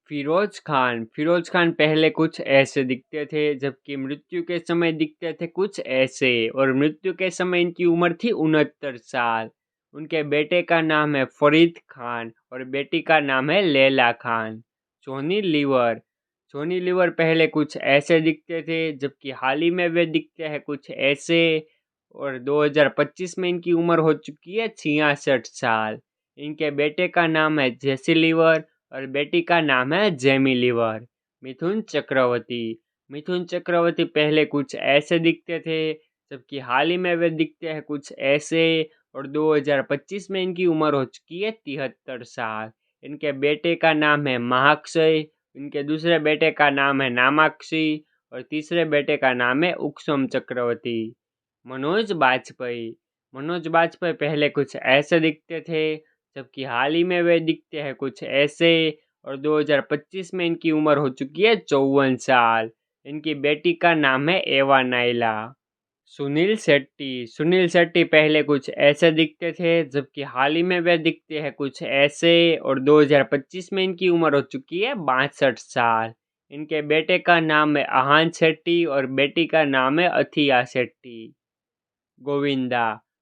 फिरोज खान पहले कुछ ऐसे दिखते थे, जबकि मृत्यु के समय दिखते थे कुछ ऐसे, और मृत्यु के समय इनकी उम्र थी 69 साल। उनके बेटे का नाम है फरीद खान और बेटी का नाम है लैला खान। जॉनी लीवर जॉनी लीवर पहले कुछ ऐसे दिखते थे, जबकि हाल ही में वे दिखते हैं कुछ ऐसे, और 2025 में इनकी उम्र हो चुकी है 66 साल। इनके बेटे का नाम है जेसी लीवर और बेटी का नाम है जेमी लीवर। मिथुन चक्रवर्ती पहले कुछ ऐसे दिखते थे, जबकि हाल ही में वे दिखते हैं कुछ ऐसे, और 2025 में इनकी उम्र हो चुकी है 73 साल। इनके बेटे का नाम है महाक्षय, इनके दूसरे बेटे का नाम है नामाक्षी, और तीसरे बेटे का नाम है उक्सम चक्रवर्ती। मनोज बाजपेयी पहले कुछ ऐसे दिखते थे, जबकि हाल ही में वे दिखते हैं कुछ ऐसे, और 2025 में इनकी उम्र हो चुकी है 54 साल। इनकी बेटी का नाम है एवा नाइला। सुनील शेट्टी पहले कुछ ऐसे दिखते थे, जबकि हाल ही में वे दिखते हैं कुछ ऐसे, और 2025 में इनकी उम्र हो चुकी है 62 साल। इनके बेटे का नाम है आहान शेट्टी और बेटी का नाम है अथिया शेट्टी।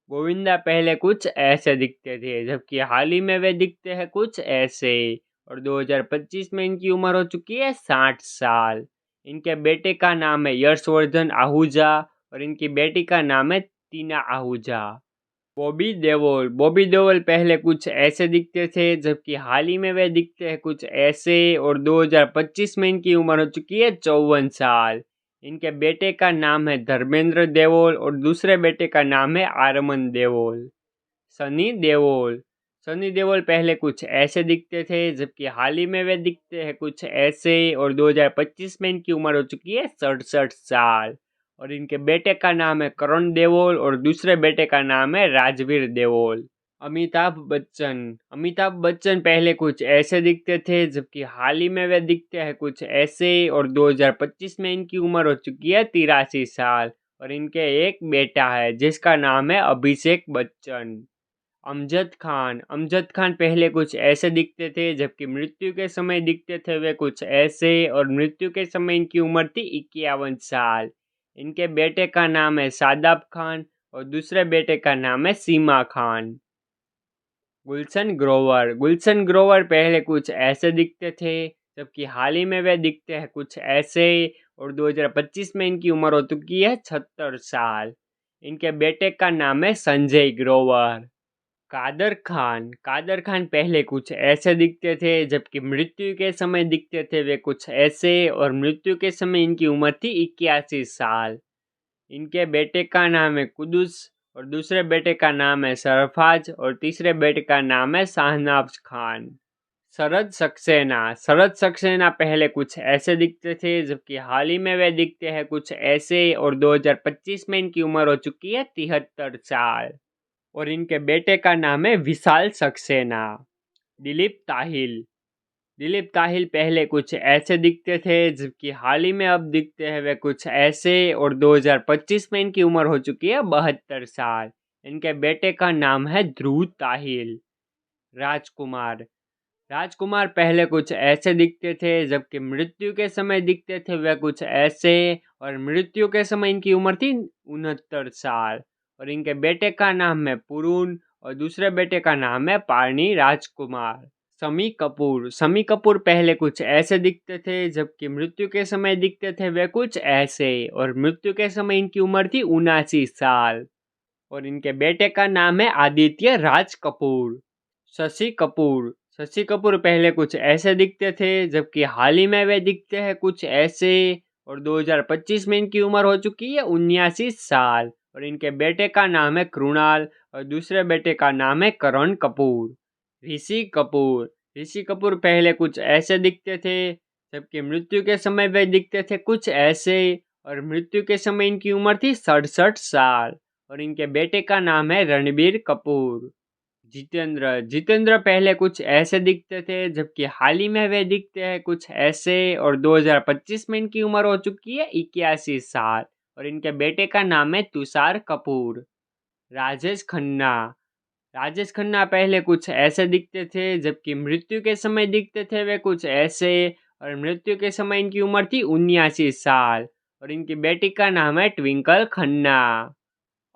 गोविंदा पहले कुछ ऐसे दिखते थे, जबकि हाल ही में वे दिखते हैं कुछ ऐसे, और 2025 में इनकी उम्र हो चुकी है 60 साल। इनके बेटे का नाम है यशवर्धन आहूजा और इनकी बेटी का नाम है टीना आहूजा। बॉबी देओल पहले कुछ ऐसे दिखते थे, जबकि हाल ही में वे दिखते हैं कुछ ऐसे, और 2025 में इनकी उम्र हो चुकी है 54 साल। इनके बेटे का नाम है धर्मेंद्र देओल और दूसरे बेटे का नाम है आरमन देओल। सनी देओल पहले कुछ ऐसे दिखते थे, जबकि हाल ही में वे दिखते हैं कुछ ऐसे, और 2025 में इनकी उम्र हो चुकी है 67 साल। और इनके बेटे का नाम है करण देओल और दूसरे बेटे का नाम है राजवीर देओल। अमिताभ बच्चन पहले कुछ ऐसे दिखते थे, जबकि हाल ही में वे दिखते हैं कुछ ऐसे, और 2025 में इनकी उम्र हो चुकी है 83 साल। और इनके एक बेटा है जिसका नाम है अभिषेक बच्चन। अमजद खान पहले कुछ ऐसे दिखते थे, जबकि मृत्यु के समय दिखते थे वे कुछ ऐसे, और मृत्यु के समय इनकी उम्र थी 51 साल। इनके बेटे का नाम है शादाब खान और दूसरे बेटे का नाम है सीमा खान। गुलशन ग्रोवर पहले कुछ ऐसे दिखते थे, जबकि हाल ही में वे दिखते हैं कुछ ऐसे, और 2025 में इनकी उम्र हो चुकी है 76 साल। इनके बेटे का नाम है संजय ग्रोवर। कादर खान पहले कुछ ऐसे दिखते थे, जबकि मृत्यु के समय दिखते थे वे कुछ ऐसे, और मृत्यु के समय इनकी उम्र थी 81 साल। इनके बेटे का नाम है कुदुस और दूसरे बेटे का नाम है सरफाज और तीसरे बेटे का नाम है शाहनाज खान। शरद सक्सेना पहले कुछ ऐसे दिखते थे, जबकि हाल ही में वे दिखते हैं कुछ ऐसे, और 2025 में इनकी उम्र हो चुकी है 73 साल। और इनके बेटे का नाम है विशाल सक्सेना। दिलीप ताहिल पहले कुछ ऐसे दिखते थे, जबकि हाल ही में अब दिखते हैं वे कुछ ऐसे, और 2025 में इनकी उम्र हो चुकी है 72 साल। इनके बेटे का नाम है ध्रुव ताहिल। राजकुमार पहले कुछ ऐसे दिखते थे, जबकि मृत्यु के समय दिखते थे वे कुछ ऐसे, और मृत्यु के समय इनकी उम्र थी 69 साल। और इनके बेटे का नाम है पुरून और दूसरे बेटे का नाम है पारनी राजकुमार। शमी कपूर पहले कुछ ऐसे दिखते थे, जबकि मृत्यु के समय दिखते थे वे कुछ ऐसे, और मृत्यु के समय इनकी उम्र थी 79 साल। और इनके बेटे का नाम है आदित्य राज कपूर। शशि कपूर पहले कुछ ऐसे दिखते थे, जबकि हाल ही में वे दिखते हैं कुछ ऐसे, और 2025 में इनकी उम्र हो चुकी है 79 साल। और इनके बेटे का नाम है कृणाल और दूसरे बेटे का नाम है करण कपूर। ऋषि कपूर पहले कुछ ऐसे दिखते थे, जबकि मृत्यु के समय वे दिखते थे कुछ ऐसे, और मृत्यु के समय इनकी उम्र थी 67 साल। और इनके बेटे का नाम है रणबीर कपूर। जितेंद्र पहले कुछ ऐसे दिखते थे, जबकि हाल ही में वे दिखते हैं कुछ ऐसे, और 2025 में इनकी उम्र हो चुकी है 81 साल। और इनके बेटे का नाम है तुषार कपूर। राजेश खन्ना राजेश खन्ना पहले कुछ ऐसे दिखते थे, जबकि मृत्यु के समय दिखते थे वे कुछ ऐसे। और मृत्यु के समय इनकी उम्र थी 79 साल। और इनकी बेटी का नाम है ट्विंकल खन्ना।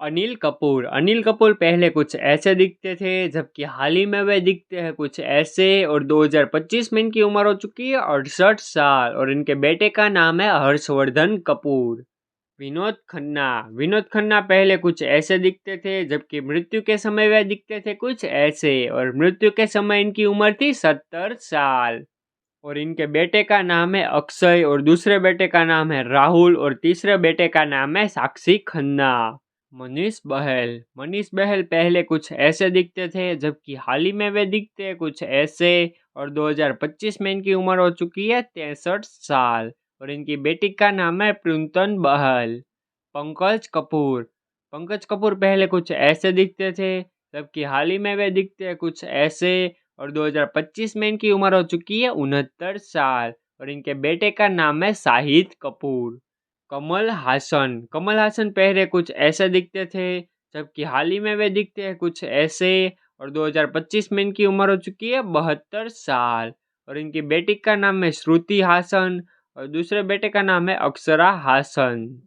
अनिल कपूर पहले कुछ ऐसे दिखते थे, जबकि हाल ही में वे दिखते हैं कुछ ऐसे। और 2025 में इनकी उम्र हो चुकी है 68 साल। और इनके बेटे का नाम है हर्षवर्धन कपूर। विनोद खन्ना पहले कुछ ऐसे दिखते थे, जबकि मृत्यु के समय वे दिखते थे कुछ ऐसे। और मृत्यु के समय इनकी उम्र थी 70 साल। और इनके बेटे का नाम है अक्षय, और दूसरे बेटे का नाम है राहुल, और तीसरे बेटे का नाम है साक्षी खन्ना। मनीष बहल पहले कुछ ऐसे दिखते थे, जबकि हाल ही में वे दिखते हैं कुछ ऐसे। और 2025 में इनकी उम्र हो चुकी है 63 साल। और इनकी बेटी का नाम है प्रिंतन बहल। पंकज कपूर पहले कुछ ऐसे दिखते थे, जबकि हाल ही में वे दिखते हैं कुछ ऐसे। और 2025 में इनकी उम्र हो चुकी है 69 साल। और इनके बेटे का नाम है शाहिद कपूर। कमल हासन पहले कुछ ऐसे दिखते थे, जबकि हाल ही में वे दिखते हैं कुछ ऐसे। और 2025 में इनकी उम्र हो चुकी है 72 साल। और इनकी बेटी का नाम है श्रुति हासन, और दूसरे बेटे का नाम है अक्षरा हासन।